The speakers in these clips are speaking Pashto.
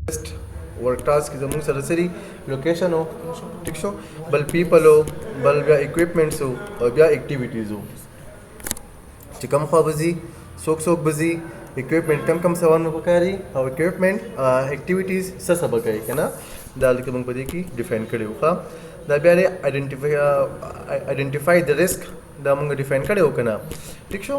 ورک ټاسک کې زموږ سره سری لوکیشن او ټیک شو بل پیپل او بل بیا اکوپمنټس او بیا اکټیویټیز او چې کوم خو بزي څوک بزي اکوپمنټ کم سوال مو پکاري او اکوپمنټ اکټیویټیز څه سبق کوي کنه دا لکه موږ په دې کې ډیفاین کړو ښا دا بیا آئیډنټیفای د ریسک دا موږ ډیفاین کړو کنه ٹھیک شو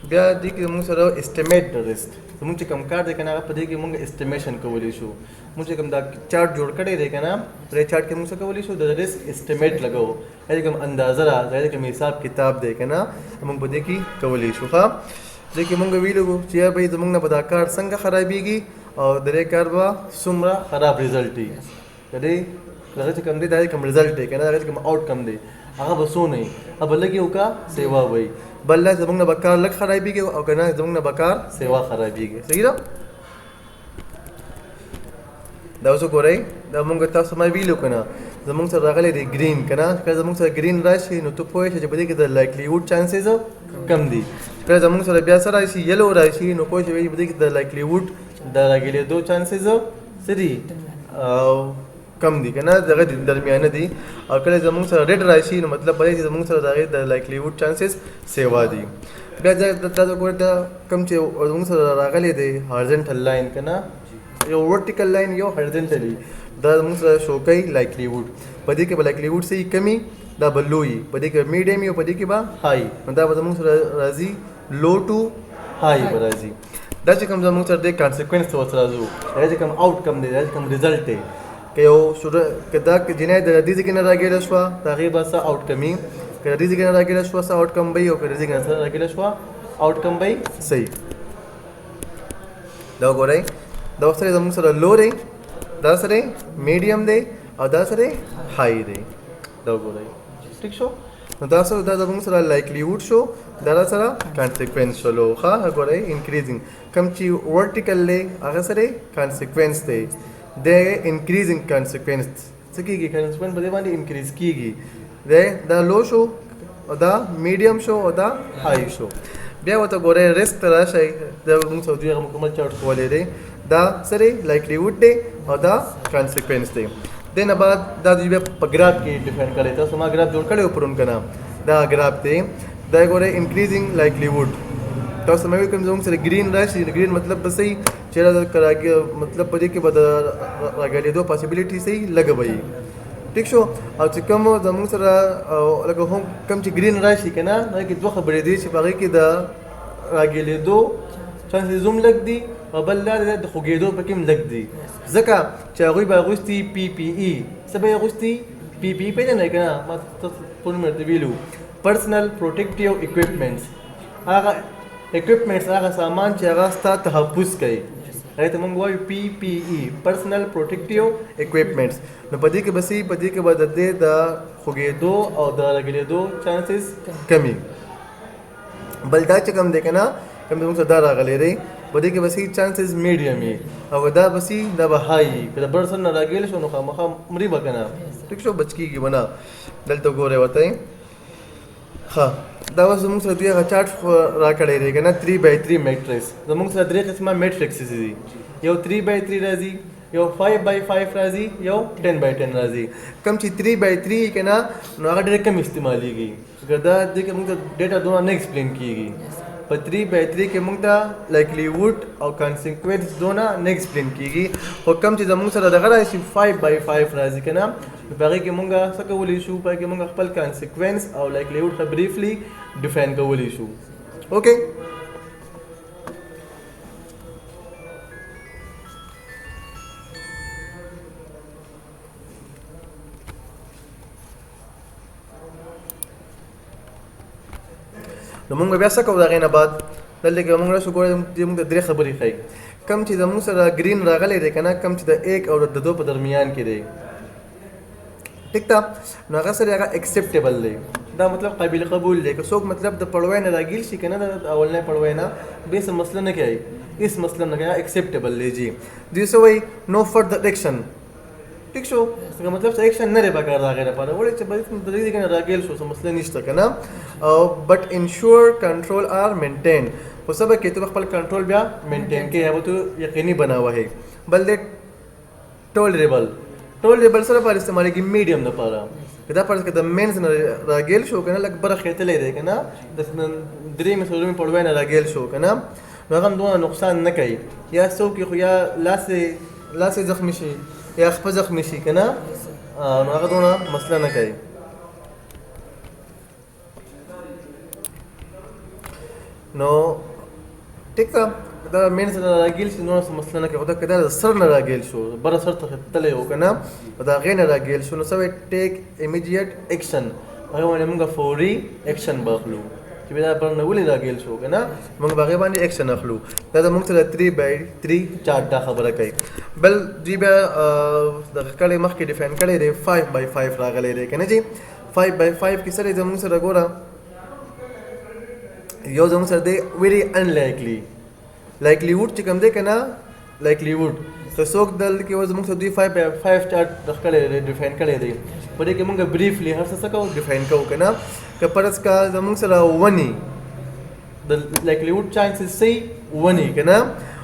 بیا دې کې موږ سره اسټیمیټ د ریسک موږ چې کوم کار دی کنه په دې کې موږ اسټیمیشن کولی شو موږ چې کوم دا چارت جوړ کړی دی کنه پر چارت کې موږ څه کولی شو د ریسک اسټیمیټ لګاو هغه کوم اندازه را دا کوم حساب کتاب دی کنه موږ په دې کې کولی شو ښا دې کې موږ ویلو چې به زموږ نه بدا کار څنګه خرابېږي او درې کار به څومره خراب ریزلټ دی کله دغه چې کوم دی دا کوم ریزلټ دی کنه دا کوم آوټ کم دی هغه به سو نه اب لګي او کا سیوا وای بل زموږ نه بکار لګ خرابېږي او کنه زموږ نه بکار سیوا خرابېږي صحیح ده دا اوس ګورئ دا موږ تاسو ما ویلو کنه زموږ سره راغلی دی ګرین کنه که زموږ سره ګرین راشي نو ته پوه شې چې په دې کې د لایکلیهوډ چانسز کم دي که زموږ سره بیا سره راشي یلو راشي نو پوه شې په دې کې د لایکلیهوډ د راګېدو چانسز څه دي او کم دي کنه دغه درمیانه دي او کله زموږ سره ریډ راشي نو مطلب به چې زموږ سره د لایکلیهوډ چانسز سیوا دي بیا دا ګور دا کم چې زموږ سره راغلی دی هارزنټل لاین کنه یو ورټیکل لاین یو هارزنټلی دا موږ سره شو کوي لایکلیهوډ په دې کې به لایکلیهوډ سي کمی دا به لوی په دې کې میډیم یو په دې کې به هاي دا به موږ سره راځي لو ټو هاي به راځي دا چې کوم زموږ سره د کانسیکوینس ته راځو دا چې کوم آوټ کم دی دا چې کوم ریزلټ دی که یو کدا جنې د دې ځکه نه راګیره شو تقریبا څه آوټ کمی که دې ځکه نه راګیره شو څه آوټ کم به او که دې ځکه نه راګیره شو آوټ کم به صحیح دا ګورئ دا سره زموږ سره لو دی دا سره میډیم دی او دا سره هاي دی دا ګورئ ٹھیک شو نو دا سره دا زموږ سره لایکلیهوډ شو دا سره کانسیکوینس شلو ښه ګورئ انکریزینګ کم چې ورټیکل دی هغه سره کانسیکوینس دی د انکریزینګ کانسیکوینس څه کېږي کانسیکوینس په دې باندې انکریز کېږي دا لو شو او دا میډیم شو او دا هاي شو بیا ورته ګورئ ریسک ته راشئ دا موږ سعودي هغه مکمل چارټ کولی دی دا سره لایکلیهوډ دی او دا کانسیکوینس دی دې نه بعد دا دوی بیا په ګراف کې ډیفاین کړی تاسو ما ګراف جوړ کړی و پرون که نه دا ګراف دی دا ګورئ انکریزینګ لایکلیهوډ تاسو مې کوم زموږ سره ګرین راشي ګرین مطلب به صحیح چې مطلب په دې کې به د راګېدو پاسبلیټي صحیح لږه به وي ټیک شو او چې کوم زموږ سره لکه هم کوم چې ګرین راشي که نه هغې کې دوه خبرې دي چې په هغې کې د راګېدو چانسز هم لږ دي او بل دا د خوږېدو پکې هم لږ دي ځکه چې هغوی به اغوستي پی پی ای څه به یې اغوستي پی پی ای پېژنئ که نه ما تاسو پرون مې درته ویلو پرسنل پروټیکټیو اکوپمنټس هغه اکوپمنټس هغه سامان چې هغه ستا تحفظ کوي هغې ته موږ وایو پی پی ای پرسنل پروټیکټیو اکوپمنټس نو په دې کې به په دې کې به د دې د خوږېدو او د راګېدو چانسز کمي بل دا چې کوم دی که نه کوم زموږ سره دا راغلی دی په دې کې به چانسز میډیم وي او دا به دا به هاي وي که د بل سره نه راګېل شو نو خامخا مري به که نه ټیک شو بچ کېږي به نه دلته ګورئ ورته ښه دا اوس زموږ سره دوی هغه چارټ را کړی دی که نه 3x3 میټرکس زموږ سره درې قسمه میټرکسز دي یو 3x3 راځي یو 5x5 راځي یو 10x10 راځي کوم چې 3x3 که نه نو هغه ډېر کم استعمالیږي ځکه دا دې کې موږ ته ډېټا دونه نه ایکسپلین کېږي په 3x3 کې موږ ته لایکلیهوډ او کانسیکوینس دونه نه ایکسپلین کېږي خو کوم چې زموږ سره دغه راشي 5x5 راځي که نه نو په هغې کې موږ څه کولی شو په هغې کې موږ خپل کانسیکوینس او لایکلیهوډ ښه بریفلی ډیفاین کولی شو اوکې نو موږ بیا څه کوو د هغې نه بعد دلته کې موږ راشو ګورئ موږ ته درې خبرې ښایي کم چې زموږ سره ګرین راغلی دی که نه کم چې د 1 او د 2 په درمیان کې دی ټیک ده نو هغه سره هغه ایکسیپټیبل دی دا مطلب قابل قبول دی که څوک مطلب د پړوی نه راګیل شي که نه د اولنی پړوی نه بیا څه مسله نه کوي هېڅ مسله نه کوي ایکسیپټیبل دی جي دوی څه وایي نو فردر ایکشن ٹھیک شو مطلب څه ایکشن نه دی پکار د هغې لپاره وړې چې د دې ځای کې نه راګیل شو څه مسله نشته که نه بټ انشور کنټرول آر مینټین خو څه به کې ته خپل کنټرول بیا مینټین کې یا به تو یقیني بناوه بل دی tolerable سره پر استعمالېږي میډیم دپاره که دا فرض کړه د مینز نه راګیل شو که نه لږ بره خېتلی دی که نه د درېیمې څلورمې پړوی نه راګیل شو که نه نو هغه هم دونه نقصان نه کوي یا څوک خو یا لاس یې زخمي شي یا خپه زخمي شي که نه نو هغه دونه مسله نه کوي نو ټیک ده دا مینز نه راګیل شي نو څه مسله نه کوي خو دا که دا د سر نه راګیل شو بره سر ته تللی و که نه د هغې نه راګیل شو نو څه وایي ټیک امیډیټ ایکشن هغې باندې موږ فوري ایکشن به اخلو چې بیا دا بر نه ولې راګیل شو که نه موږ به هغې باندې ایکشن اخلو دا زموږ سره 3/3 چارټ دا خبره کوي بل دوی بیا دغه کړی مخکې ډیفاین کړی دی 5/5 راغلی دی که نه جي 5/5 کې سره زموږ سره ګوره یو زموږ سره دی ویری انلایکلی لایکلیوډ چې کوم دی که نه لایکلیوډ که څوک دلته کې زموږ سره دوی 5/5 چارټ کړی دی ډیفاین کړی دی په دې کې موږ بریفلی هر څه کوو ډیفاین کوو که نه که فرض کا زموږ سره ونی د لایکلیوډ چانسز صحیح ونی که نه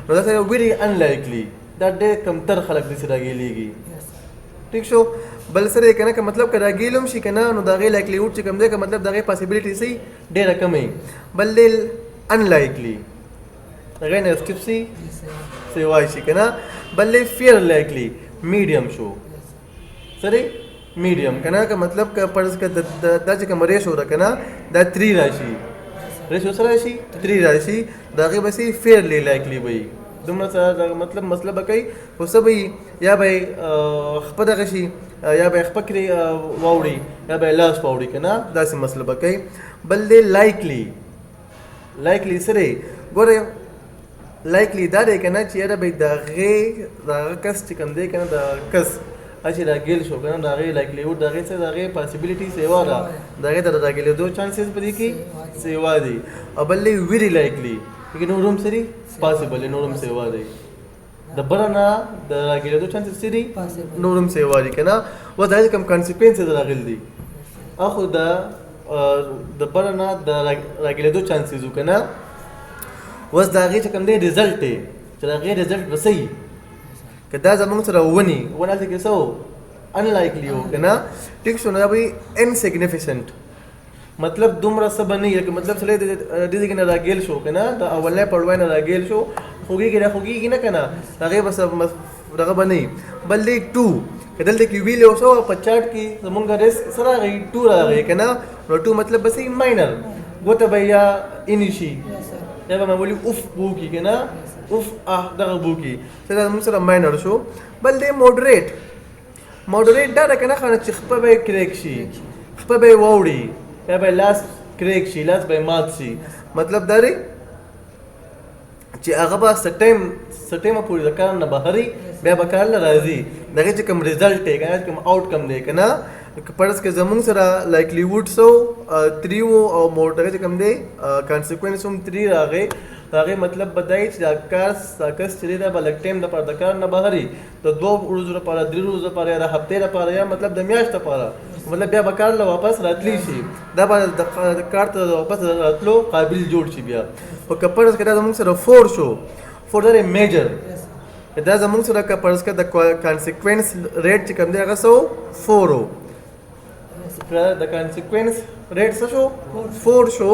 نو دا سره ویری انلایکلی دا ډېر کمتر خلک داسې راګیلیږي ټیک شو بل سره که نه که مطلب که راګیل هم شي که نه نو د هغې لایکلیوډ چې کوم دی که مطلب د هغې پاسبلیټي صحیح ډېره کمه وي بل دی انلایکلی هغې نه اسکپ شي سیوای شي که نه بل دی فیر لایکلی میډیم شو سره میډیم که نه که مطلب که فرض که دا چې کوم ریشو ده که نه دا 3 راشي ریشو سره راشي 3 راشي د هغې به سي فیرلی لایکلی به وي دومره سره مطلب مسله به کوي خو څه به وي یا به یې خپه دغه شي یا به یې خپه کړي واوړي یا به یې لاس واوړي که نه داسې مسله به کوي بل دی لایکلی سره ګوره لایکلی دا دی که نه چې یاره به د هغه کس چې کوم دی که نه د کس چې راګیل شو که نه د هغې لایکلیوډ د هغې څه د هغې پاسبلیټي سیوا ده د هغې د راګیلېدو چانسز په دې کې سیوا دي او بل دی ویری لایکلی لیکن نور هم سری پاسبل نور هم سیوا دی د بره نه د راګیلېدو چانسز څه دي نور هم سیوا دي که نه اوس د هغې کوم کانسیکوینسز راغلي دي خو د بره نه د راګیلېدو چانسز و که نه اوس د هغې چې کوم دی ریزلټ دی چې د هغې ریزلټ به څه وي که دا زموږ سره ونی هلته کې څه و انلایکلی و که نه ټیک شو نو دا به انسیګنیفیسنټ مطلب دومره څه به نه وي که مطلب سړی د دې ځای کې نه راګیل شو که نه د اولنی پړوی نه راګیل شو خوږېږي نه خوږېږي نه که نه د هغې به دغه به نه وي بل دی 2 که دلته کې ویل یو څه په چارټ کې زمونږ ریسک څه راغی 2 راغی که نه نو 2 مطلب به څه ماینر ګوته به یا اینی شي یا به معمولي اوف به وکړي که نه اوف دغه به وکړي چې دا زموږ سره ماینر شو بل دی موډریټ دا ده که نه ښه چې خپه به یې کریک شي خپه به یې واوړي یا به لاس کریک شي لاس به مات شي مطلب دا دی چې هغه به څه ټایمه پورې د کار نه بهر بیا به کار نه راځي د هغې چې کوم ریزلټ دی که نه کوم آوټکم دی که نه فرض که زموږ سره لایکلیوډ 3 و او هغې چې کوم دی کانسیکوینس هم 3 راغی د هغې مطلب به دا چې دا کس چې دی دا به لږ ټایم دپاره د کار نه بهر د 2 ورځو لپاره 3 ورځو لپاره یا د هفتې لپاره یا مطلب د میاشت لپاره مطلب بیا به کار له واپس راتلی شي دا به د کار ته واپس راتلو قابل جوړ شي بیا خو که فرض که دا زموږ سره 4 شو 4 دا دی میجر دا زموږ سره که فرض که د کانسیکوینس ریټ چې کوم دی هغه څه و 4 و د کانسیکوینس ریټ څه شو 4 شو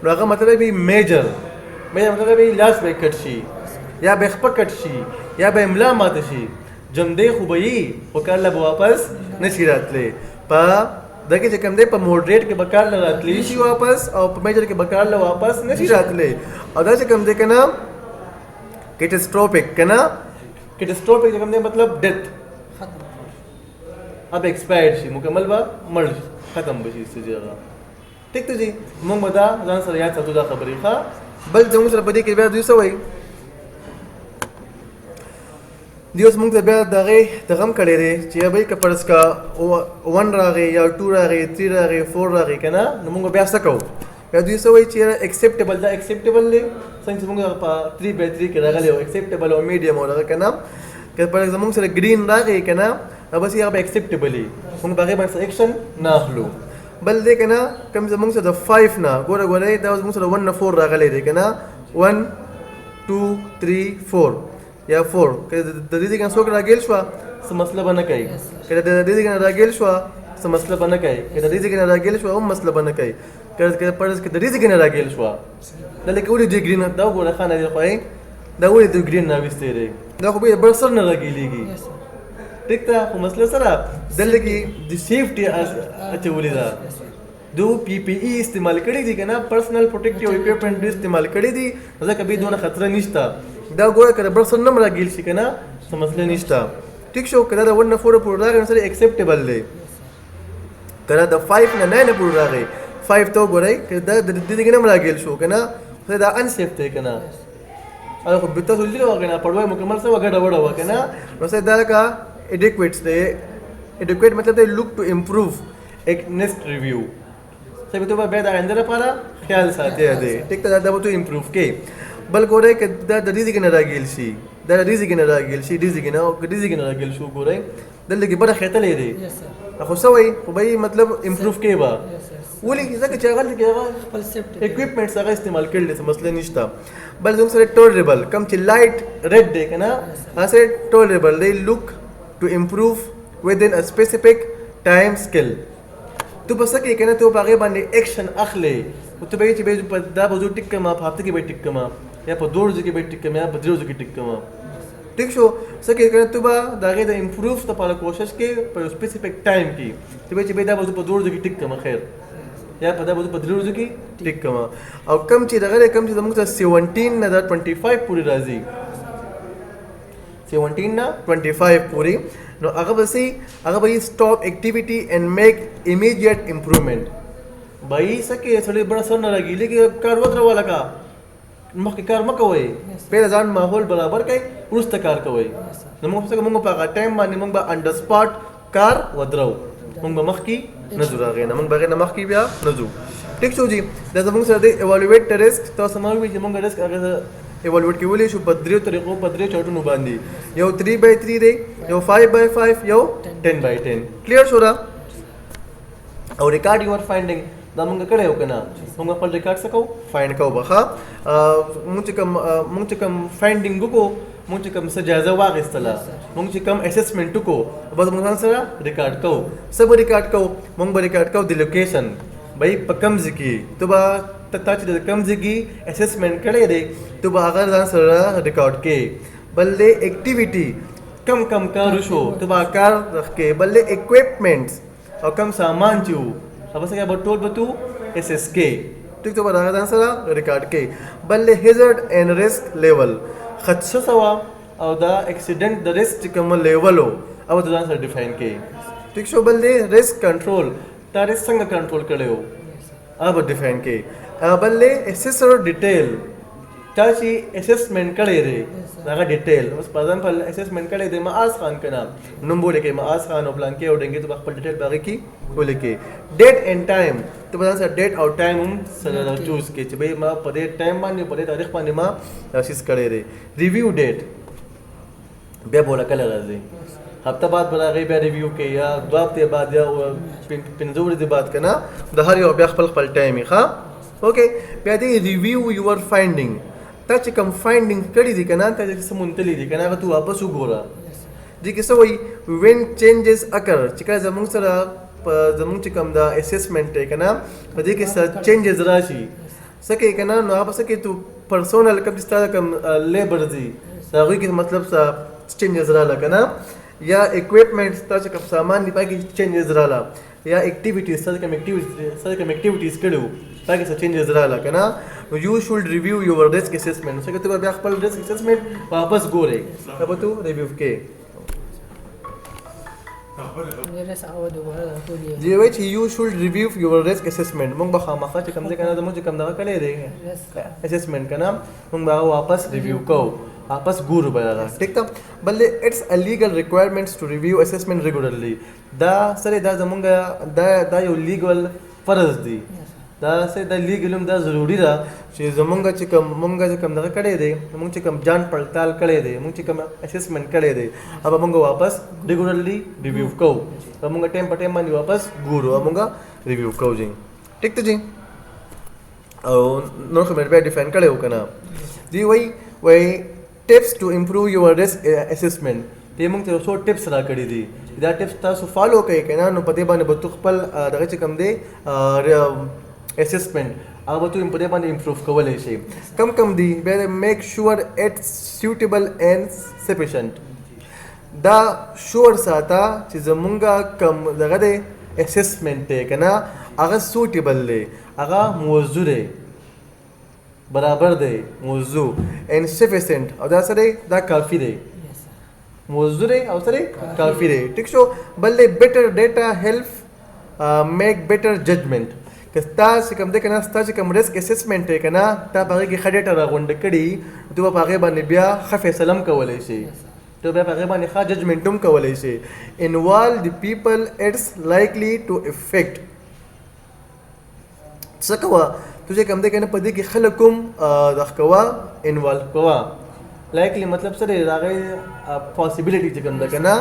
نو هغه مطلب به میجر مطلب به لاس به کټ شي یا به خپه کټ شي یا به املا ماته شي جمدې خو به یي خو کار له به واپس نه شي راتلی په دغه چې کوم دی په موډریټ کې به کار له راتلی شي واپس او په میجر کې به کار له واپس نه شي راتلی او دا چې کوم دی که نه کیټسټروپک که نه کیټسټروپک چې کوم دی مطلب ډیت اب ایکسپایر شي مکمل به مړ ختم به شي څه جګه ټیک ته جي موږ به دا ځان سره یاد ساتو دا خبرې ښه بل زموږ سره په دې کې بیا دوی څه وایي دوی اوس موږ ته بیا د هغې دغه هم کړی دی چې یا به که فرض که 1 راغی یا 2 راغی 3 راغی 4 راغی که نه نو موږ بیا څه کوو بیا دوی څه وایي چې ایکسیپټیبل دا ایکسیپټیبل دی څنګه چې موږ په 3/3 کې راغلی او ایکسیپټیبل او میډیم او دغه که نه که فرض زموږ سره ګرین راغی که نه نو بس هغه به ایکسیپټیبل وي موږ به هغې باندې ایکشن نه اخلو بل دی که نه کوم زموږ سره د 5 نه ګوره دا زموږ سره 1 نه 4 راغلی دی که نه 1 2 3 4 یا 4 که د دې ځای کې څوک راګیل شوه څه مسله به نه کوي که د دې ځای نه راګیل شوه څه مسله به نه کوي که د دې ځای نه راګیل شوه هم مسله به نه کوي که پرز کې د دې ځای نه راګیل شوه دا لکه ولې دوی ګرین دا وګوره ښه نه دی خوایي دا ولې دوی ګرین راویستی دی دا خو به یې بل سر نه راګیلېږي ټیک ده خو مسله سره دلته کې د سیفټي اچولې ده دو پی پی ای استعمال کړي دي کنه پرسنل پروټیکټیو اکوپمنټ استعمال کړي دي ځکه به دونه خطر نشته دا ګوره کړه بل سر نه راګیل شي کنه څه مسله نشته ټیک شو کله دا 1 نه 4 پورې راغی سره ایکسپټیبل دی کله دا 5 نه 9 پورې راغی 5 ته ګورئ کله د دې نه راګیل شو کنه دا ان سیف دی کنه هغه خو بته سولې وګنه پړوي مکمل څه وګړه وړه وکنه نو څه دا کا adequate دی adequate مطلب دی look to improve एक next review सभी तो बे दा अंदर पारा ख्याल साथे दे टिक ता दा तो इंप्रूव के बल गोरे के दा रिजी के नरा गेलशी दा रिजी के नरा गेलशी रिजी के नरा गेलशो गोरे दल की बड़ा खेता ले दे اخو سوي وبي مطلب امپروف کې با ولي ځکه چې هغه کې هغه اکوپمنټس هغه استعمال کړل څه مسله نشته بل زموږ سره ټولریبل کم چې لایټ ریډ دی کنه هغه ټولریبل دی لوک ټو امپروف within a specific time scale تو بس کې کنه ته په هغه باندې اکشن اخلي او ته به چې به دا بوزو ټیک کما په هفته کې به ټیک کما یا په دوه ورځې کې به ټیک کما یا په درې ورځې کې ټیک کما ٹھیک شو سکه کنه ته به دا غي د امپروف ته په کوشش کې په سپیسیفیک ټایم کې ته به چې به دا بوزو په دوه ورځې کې ټیک کما خیر یا په دا بوزو په درې ورځې کې ټیک کما او کم چې دغه کم چې زموږ ته 17 نه 25 پوری راځي 17 نه 25 پوری نو هغه به stop activity and make immediate improvement بای سکه سړی بڑا سر نه لګی لکه کار ودر والا کا مخکې کار مکوئ پیدا ځان ماحول برابر کړئ وروسته کار کوئ نو موږ څنګه موږ په هغه ټایم باندې موږ به انډر سپاټ کار ودرو موږ به مخکې نه ځو راغی نه موږ بغیر نه مخکې بیا نه ځو ټیک شو جی دا زموږ سره د ایوالویټ ریسک تاسو سموي چې موږ ریسک هغه ایوالویټ کولای شو په دریو طریقو په دریو چارټونو باندې یو 3x3 دی یو 5x5 یو 10x10 کلیر شو را او ریکارډ یور فایندینګ دا موږ کړو کنه موږ خپل ریکارډ سکو فایند کوو بخا موږ چې کوم فایندینګ کو موږ چې کوم سجازه واغستله موږ چې کوم اسسمنت کو بس موږ سره ریکارډ کوو سب ریکارډ کوو موږ به ریکارډ کوو د لوکیشن بای په کوم ځکه ته به ته چې د کوم ځکه اسسمنت کړی دی ته به هغه ځان سره ریکارډ کې بلې اکټیویټي کم کار شو ته به کار رخکې بلې اکوپمنټس او کم سامان چې अब से क्या बटोल बतू SSK ठीक तो बता रहा सर रिकॉर्ड के बल्ले हैजर्ड एंड रिस्क लेवल खदशा सवा और द एक्सीडेंट द रिस्क कम लेवल हो अब तो सर डिफाइन के ठीक शो बल्ले रिस्क कंट्रोल ता रिस्क संग कंट्रोल करे हो अब डिफाइन के बल्ले एसेसर डिटेल ताची असेसमेंट करे रे दागा डिटेल बस फॉर एग्जांपल असेसमेंट करे दे मास खान का नाम नंबर लेके मास खान और प्लान के उड़ेंगे तो पर डिटेल बाकी की वो लेके डेट एंड टाइम तो बता सर डेट और टाइम हम सर चूज के भाई मा पदे टाइम माने पदे तारीख माने मा कोशिश करे रे रिव्यू डेट बे बोला कल राजी हफ्ता बाद बना गई बे रिव्यू के या दो हफ्ते बाद या पिंजोर दे बात करना दहर यो बे खपल टाइम हां ओके बे दे review your finding تا چې کوم فایندینګ کړی دي کنه ته چې سمونتلی دي کنه هغه تو واپس وګوره دي کې څه وایي وین چینجز اکر چې کله زموږ سره زموږ چې کوم دا اسسمنت دی کنه په دې کې څه چینجز راشي څه کې کنه نو هغه څه کې تو پرسونل کوم ستاسو کوم لیبر دي هغه کې مطلب څه چینجز رااله کنه یا اکوپمنټ تاسو کوم سامان دی پای کې چینجز رااله یا اکټیویټیز سره کوم اکټیویټیز کړو پای کې څه چینجز رااله کنه you should review your risk assessment so kete bia khapal risk assessment वापस गोरे तब तो रिव्यू के जी वही you should review your risk assessment mong ba khama kha kam de kana mo kam da kale de assessment kana mong ba वापस review को वापस गुरु बयाला ठीक था बल्ले it's a legal requirements to review assessment regularly da sare da zamunga da yo legal فرض دي دا سه د لیګلم دا ضروری ده چې زمونږ چې کوم دغه کړی دی موږ چې کوم جان پړتال کړی دی موږ چې کوم اسسمنت کړی دی अब موږ واپس ریګولرلی ریویو کوو موږ ټایم په ټایم باندې واپس ګورو موږ ریویو کوو جی ټیک ته جی او نو خو مې به ډیفاین کړی وکنه دی وای ټیپس ټو امپروو یور ریسک اسسمنت ته موږ ته څو ټپس راکړي دي دا ټپس تاسو فالو کوئ که نه نو په دې باندې به تو خپل دغه چې کوم دی اسسمنټ هغه به تو په دې باندې امپروف کولی شي کم دي بیا میک شور اټس سیوټیبل اینڈ سفیشینټ دا شور ساته چې زمونږ کم دغه دی اسسمنټ دی که نه هغه سوټیبل دی هغه موضوع دی برابر دی موضوع اینڈ سفیشینټ او دا څه دی دا کافي دی موضوع دی او سره کافي دی ټیک شو بل دی بیټر ډیټا هیلپ میک بیټر ججمنٹ که تاسو کوم دی کنه تاسو کوم ریسک اسسمنټ دی کنه تا په هغه کې ښه ډیټا راغونډ کړي ته په هغه باندې بیا ښه فیصله هم کولی شي ته بیا په هغه باندې ښه ججمنټ هم کولی شي انوالو د پیپل اټس لایکلی ټو افیکټ څه کوه تو چې کوم دی کنه په دې کې خلک هم دغه کوه انوالو کوه لایکلی مطلب سره راغی پاسبیلیټي چې کوم ده که نه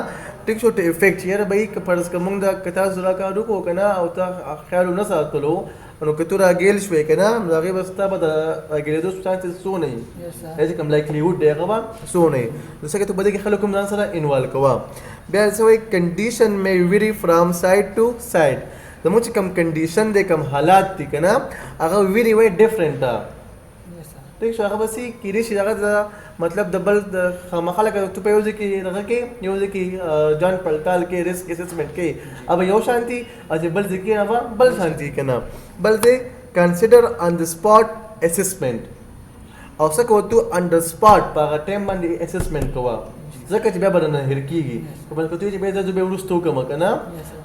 ټیک شو ټو افیکټ یاره بهی که فرض که مونږ د که تاسو را کار وکړو که نه او ته خیال ونه ساتلو نو که تو راګیل شوې که نه نو هغې به ستا به د راګیلېدو چانسز څونه وي چې کوم لایکلیهوډ دی هغه به څونه وي نو څنګه ته په دې کې خلک هم ځان سره انوالو کوه بیا څه وایي کنډیشن مې ویری فرام سایډ ټو سایډ زموږ چې کوم کنډیشن دی کوم حالات دي که نه هغه ویری وایي ډفرنټ ده ټیک شو هغه به سي کیدای شي هغه د مطلب د بل د خامخا لکه تو په یو ځای کې دغه کې یو ځای کې جان پړتال کې ریسک اسسمنټ کې अब یو شانتي او بل ځای کې هغه بل شانتي که نه بل ځای کنسیډر آن د سپاټ اسسمنټ او څه کوه تو آن د سپاټ په هغه ټایم باندې اسسمنټ کوه ځکه چې بیا به درنه هېر کېږي که بل که تو چې بیا زه بیا وروسته وکړم که نه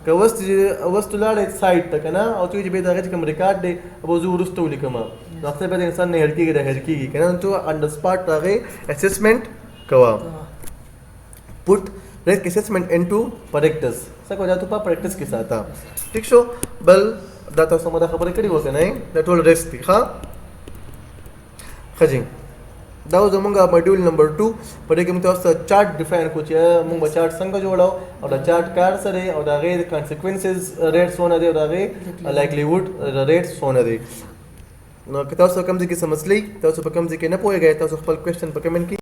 که اوس تو لاړې سایډ ته که نه او تو چې بیا د هغې چې کوم ریکارډ دی به زه وروسته ولیکم نو اکثر بیا د انسان نه هېر کېږي هېر کېږي که نه تو آن د سپاټ هغې اسسمنټ کوه پټ ریسک اسسمنټ انټو پریکټس څه کوه دا تو په پریکټس کې ساته ټیک شو بل دا تاسو ما دا خبرې کړې وه که نه دا ټول ریسک دي ښه ښه جی دا زمونږ ماډیول نمبر 2 په دې کې موږ تاسو ته چارټ ډیفاین کړو چې موږ به چارټ څنګه جوړو او دا چارټ کار څه دی او د هغې کانسیکوینسز ریټ څونه دی او د هغې لایکلیهوډ ریټ څونه دی نو که تاسو کوم ځای کې څه مسلې تاسو په کوم ځای کې نه پوهېږئ تاسو خپل کوېشن په کمنټ کې